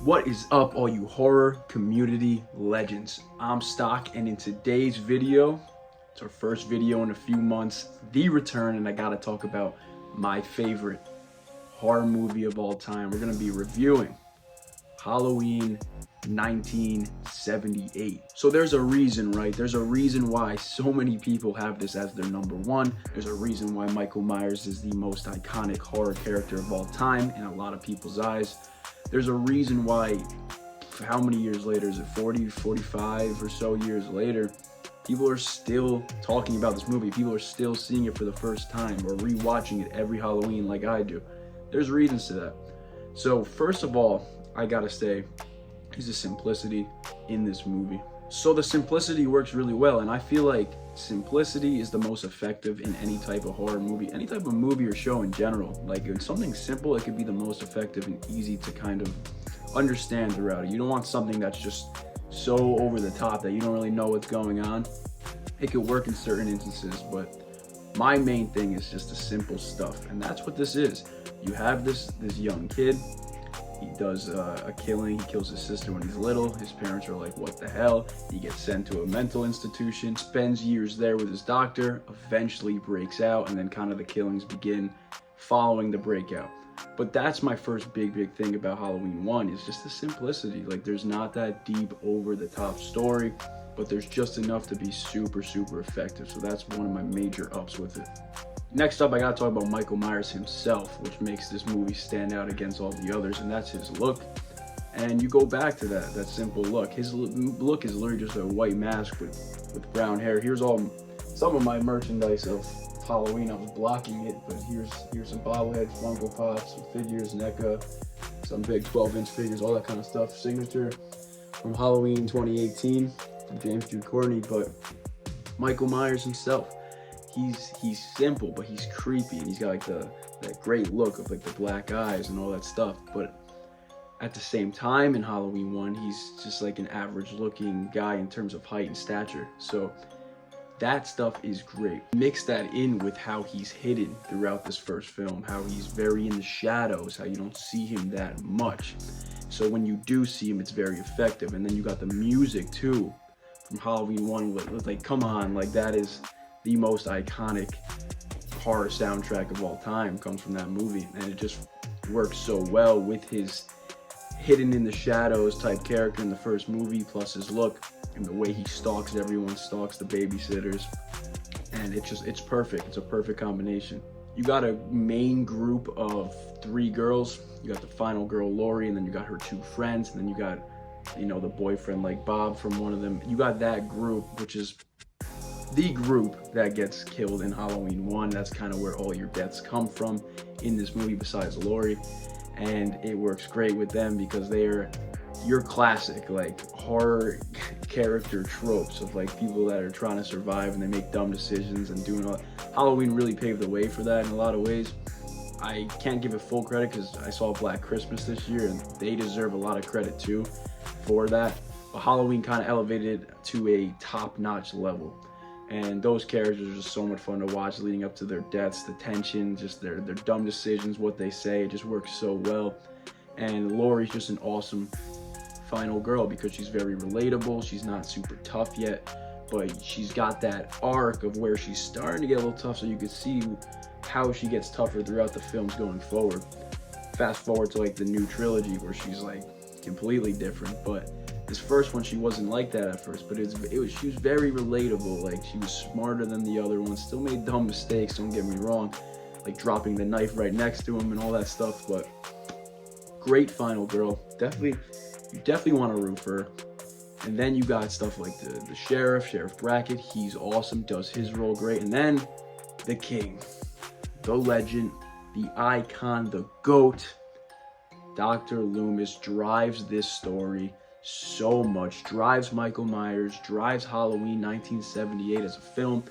What is up, all you horror community legends? I'm Stock, and in today's video, it's our first video in a few months, The Return, and I gotta talk about my favorite horror movie of all time. We're gonna be reviewing Halloween 1978. So there's a reason, right? There's a reason why so many people have this as their number one. There's a reason why Michael Myers is the most iconic horror character of all time in a lot of people's eyes. There's a reason why, how many years later, is it 40, 45 or so years later, people are still talking about this movie. People are still seeing it for the first time or rewatching it every Halloween like I do. There's reasons to that. So first of all, I gotta say, is the simplicity in this movie. So the simplicity works really well, and I feel like simplicity is the most effective in any type of horror movie, any type of movie or show in general. Like, in something simple, it could be the most effective and easy to kind of understand throughout it. You don't want something that's just so over the top that you don't really know what's going on. It could work in certain instances, but my main thing is just the simple stuff, and that's what this is. You have this young kid. He does a killing. He kills his sister when he's little. His parents are like, what the hell? He gets sent to a mental institution, spends years there with his doctor, eventually breaks out, and then kind of the killings begin following the breakout. But that's my first big thing about Halloween 1 is just the simplicity. Like, there's not that deep, over-the-top story, but there's just enough to be super effective. So that's one of my major ups with it. Next up, I gotta talk about Michael Myers himself, which makes this movie stand out against all the others, and that's his look. And you go back to that simple look. His look is literally just a white mask with brown hair. Here's all some of my merchandise of Halloween. I was blocking it, but here's some bobbleheads, Funko Pops, some figures, NECA, some big 12-inch figures, all that kind of stuff. Signature from Halloween 2018 from James Jude Courtney, but Michael Myers himself. He's simple, but he's creepy, and he's got like that great look of like the black eyes and all that stuff. But at the same time, in Halloween 1, he's just like an average looking guy in terms of height and stature. So that stuff is great. Mix that in with how he's hidden throughout this first film, how he's very in the shadows, how you don't see him that much. So when you do see him, it's very effective. And then you got the music too from Halloween 1. Like, come on, like that is the most iconic horror soundtrack of all time, comes from that movie, and it just works so well with his hidden in the shadows type character in the first movie, plus his look and the way he stalks everyone, stalks the babysitters, and it's perfect. It's a perfect combination. You got a main group of 3 girls. You got the final girl, Laurie, and then you got her 2 friends, and then you got, you know, the boyfriend like Bob from one of them. You got that group, which is the group that gets killed in Halloween 1. That's kind of where all your deaths come from in this movie, besides Laurie. And it works great with them because they're your classic like horror character tropes of like people that are trying to survive and they make dumb decisions and doing all. Halloween really paved the way for that in a lot of ways. I can't give it full credit because I saw Black Christmas this year, and they deserve a lot of credit too for that. But Halloween kind of elevated it to a top-notch level. And those characters are just so much fun to watch leading up to their deaths, the tension, just their dumb decisions, what they say. It just works so well. And Laurie's just an awesome final girl because she's very relatable. She's not super tough yet, but she's got that arc of where she's starting to get a little tough, so you can see how she gets tougher throughout the films going forward. Fast forward to like the new trilogy where she's like completely different, but this first one, she wasn't like that at first, but she was very relatable. Like, she was smarter than the other ones, still made dumb mistakes, don't get me wrong, like dropping the knife right next to him and all that stuff, but great final girl. You definitely want to root for her. And then you got stuff like the Sheriff Brackett. He's awesome, does his role great. And then the king, the legend, the icon, the GOAT, Dr. Loomis drives this story so much, drives Michael Myers, drives Halloween 1978 as a film,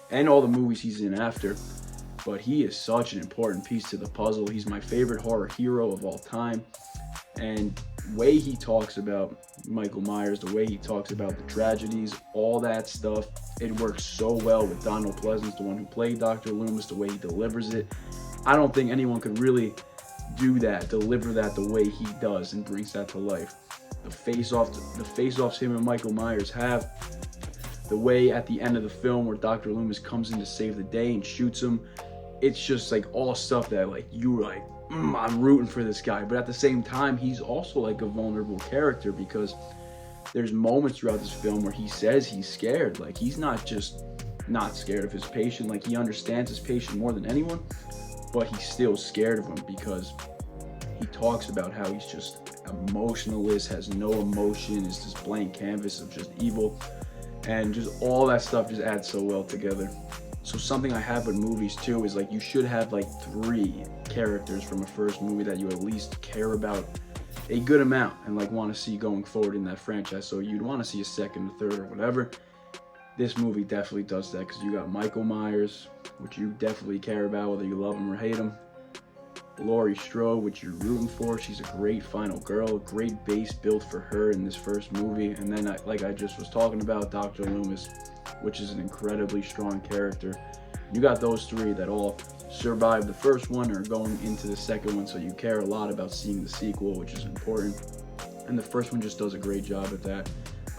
and all the movies he's in after. But he is such an important piece to the puzzle. He's my favorite horror hero of all time. And the way he talks about Michael Myers, the way he talks about the tragedies, all that stuff, it works so well with Donald Pleasence, the one who played Dr. Loomis, the way he delivers it. I don't think anyone could really do that, deliver that the way he does, and brings that to life. The face-offs him and Michael Myers have, the way at the end of the film where Dr. Loomis comes in to save the day and shoots him, it's just like all stuff that like you were like, I'm rooting for this guy. But at the same time, he's also like a vulnerable character, because there's moments throughout this film where he says he's scared. Like, he's not just not scared of his patient, like he understands his patient more than anyone, but he's still scared of him because he talks about how he's just emotionless, has no emotion, is this blank canvas of just evil, and just all that stuff just adds so well together. So something I have with movies too is like you should have like 3 characters from a first movie that you at least care about a good amount and like want to see going forward in that franchise. So you'd want to see a second, a third, or whatever. This movie definitely does that, because you got Michael Myers, which you definitely care about whether you love him or hate him. Laurie Strode, which you're rooting for. She's a great final girl, great base built for her in this first movie. And then, like I just was talking about, Dr. Loomis, which is an incredibly strong character. You got those 3 that all survived the first one or are going into the second one, so you care a lot about seeing the sequel, which is important. And the first one just does a great job at that,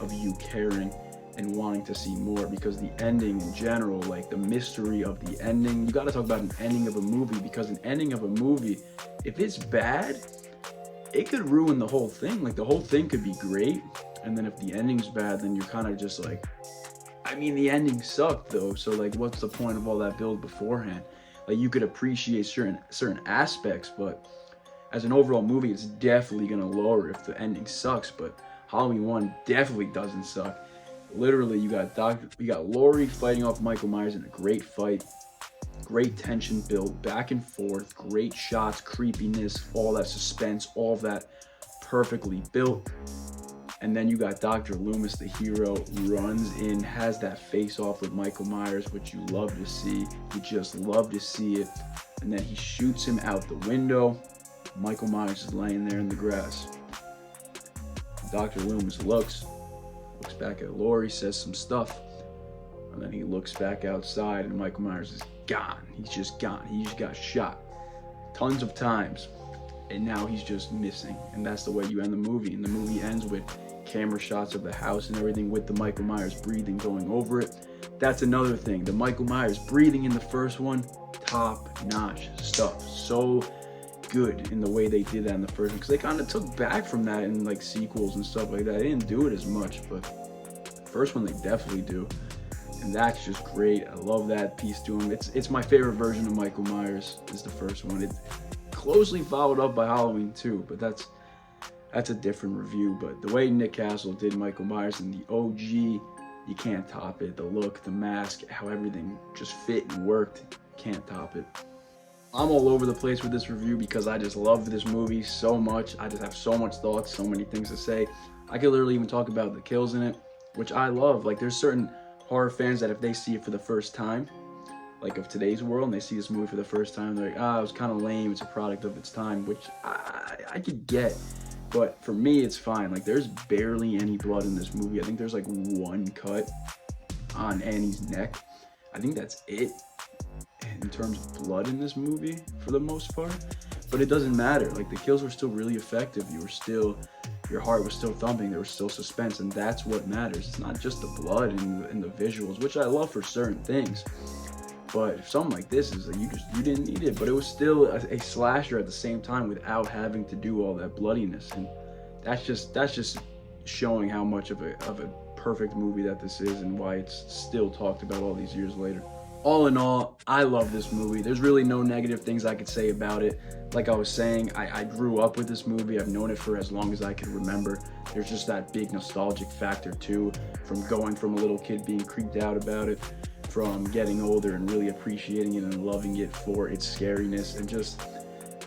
of you caring and wanting to see more, because the ending in general, like the mystery of the ending, you got to talk about an ending of a movie, because an ending of a movie, if it's bad, it could ruin the whole thing. Like, the whole thing could be great, and then if the ending's bad, then you're kind of just like, I mean, the ending sucked though, so like what's the point of all that build beforehand? Like, you could appreciate certain aspects, but as an overall movie, it's definitely gonna lower if the ending sucks. But Halloween 1 definitely doesn't suck. Literally, you got Laurie fighting off Michael Myers in a great fight, great tension built back and forth, great shots, creepiness, all that suspense, all of that perfectly built. And then you got Dr. Loomis, the hero, runs in, has that face off with Michael Myers, which you love to see. You just love to see it. And then he shoots him out the window. Michael Myers is laying there in the grass. Dr. Loomis looks back at Laurie, says some stuff, and then he looks back outside and Michael Myers is gone. He's just gone. He just got shot tons of times, and now he's just missing. And that's the way you end the movie. And the movie ends with camera shots of the house and everything, with the Michael Myers breathing going over it. That's another thing. The Michael Myers breathing in the first one, top-notch stuff. So good in the way they did that in the first one, because they kind of took back from that in like sequels and stuff like that. They didn't do it as much, but the first one they definitely do, and that's just great. I love that piece to him. It's my favorite version of Michael Myers is the first one. It's closely followed up by Halloween 2, but that's a different review. But the way Nick Castle did Michael Myers in the OG, you can't top it. The look, the mask, how everything just fit and worked, can't top it. I'm all over the place with this review because I just love this movie so much. I just have so much thoughts, so many things to say. I could literally even talk about the kills in it, which I love. Like, there's certain horror fans that if they see it for the first time, like of today's world, and they see this movie for the first time, they're like, it was kind of lame, it's a product of its time, which I could get. But for me, it's fine. Like, there's barely any blood in this movie. I think there's like one cut on Annie's neck. I think that's it in terms of blood in this movie for the most part, but it doesn't matter. Like, the kills were still really effective. Your heart was still thumping. There was still suspense, and that's what matters. It's not just the blood and the visuals, which I love for certain things, but if something like this is like, you didn't need it, but it was still a slasher at the same time without having to do all that bloodiness. And that's just showing how much of a perfect movie that this is, and why it's still talked about all these years later. All in all, I love this movie. There's really no negative things I could say about it. Like I was saying, I grew up with this movie. I've known it for as long as I can remember. There's just that big nostalgic factor too, from going from a little kid being creeped out about it, from getting older and really appreciating it and loving it for its scariness, and just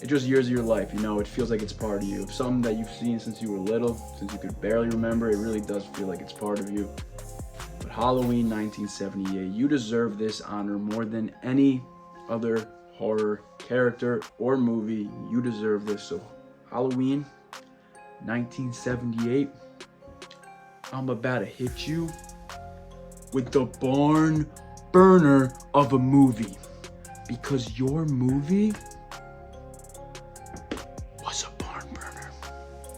years of your life, you know, it feels like it's part of you. If something that you've seen since you were little, since you could barely remember, it really does feel like it's part of you. But Halloween 1978, you deserve this honor more than any other horror character or movie. You deserve this. So Halloween 1978, I'm about to hit you with the barn burner of a movie, because your movie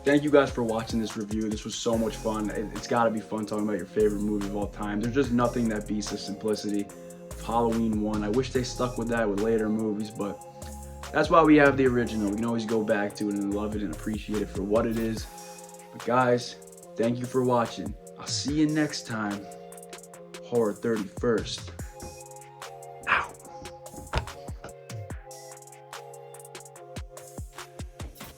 thank you guys for watching this review. This was so much fun. It's got to be fun talking about your favorite movie of all time. There's just nothing that beats the simplicity of Halloween 1. I wish they stuck with that with later movies, but that's why we have the original. We can always go back to it and love it and appreciate it for what it is. But guys, thank you for watching. I'll see you next time. Horror 31st.